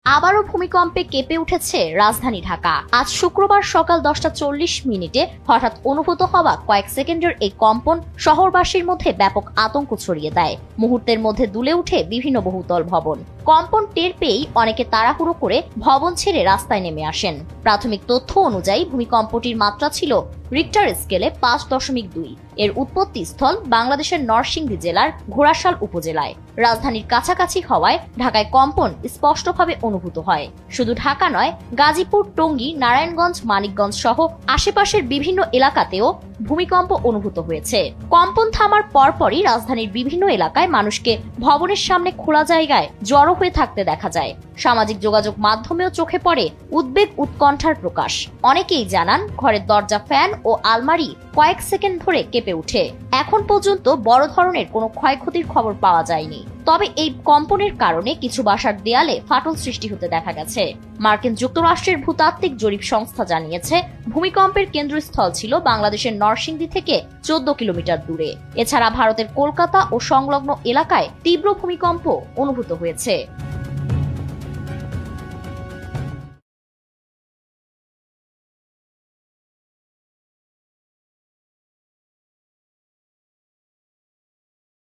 আবারও ভূমিকম্পে কেঁপে উঠেছে রাজধানী ঢাকা। আজ শুক্রবার সকাল 10টা 40 মিনিটে হঠাৎ অনুভূত হওয়া কয়েক সেকেন্ডের এই কম্পন শহরবাসীর মধ্যে ব্যাপক আতঙ্ক ছড়িয়ে দেয়। মুহূর্তের মধ্যে দুলে উঠে বিভিন্ন বহুতল ভবন। কম্পন টের পেয়েই অনেকে তাড়াহুড়ো করে ভবন ছেড়ে রাস্তায় নেমে আসেন। প্রাথমিক তথ্য অনুযায়ী ভূমিকম্পটির মাত্রা ছিল রিক্টার স্কেলে 5.2। এর উৎপত্তি স্থল বাংলাদেশের নরসিংদী জেলার ঘোড়াশাল উপজেলায়। রাজধানীর কাছাকাছি হওয়ায় ঢাকায় কম্পন স্পষ্টভাবে অনুভূত হয়। শুধু ঢাকা নয়, গাজীপুর, টঙ্গী, নারায়ণগঞ্জ, মানিকগঞ্জ সহ আশেপাশের বিভিন্ন এলাকাতেও ভূমিকম্প অনুভূত হয়েছে। কম্পন থামার পরপরই রাজধানীর বিভিন্ন এলাকায় মানুষকে ভবনের সামনে খোলা জায়গায় জড়ো হয়ে থাকতে দেখা যায়। সামাজিক যোগাযোগ মাধ্যমেও চোখে পড়ে উদ্বেগ, উৎকণ্ঠার প্রকাশ। অনেকেই জানান, ঘরের দরজা, ফ্যান ও আলমারি কয়েক সেকেন্ড ধরে কেঁপে ওঠে। এখন পর্যন্ত বড় ধরনের কোনো ক্ষয়ক্ষতির খবর পাওয়া যায়নি। তবে এই কম্পনের কারণে কিছু বাসার দেয়ালে ফাটল সৃষ্টি হতে দেখা গেছে। মার্কিন যুক্তরাষ্ট্রের ভূতাত্ত্বিক জরিপ সংস্থা জানিয়েছে, ভূমিকম্পের কেন্দ্রস্থল ছিল বাংলাদেশের নরসিংদী থেকে 14 কিলোমিটার দূরে। এছাড়া ভারতের কলকাতা ও সংলগ্ন এলাকায় তীব্র ভূমিকম্প অনুভূত হয়েছে।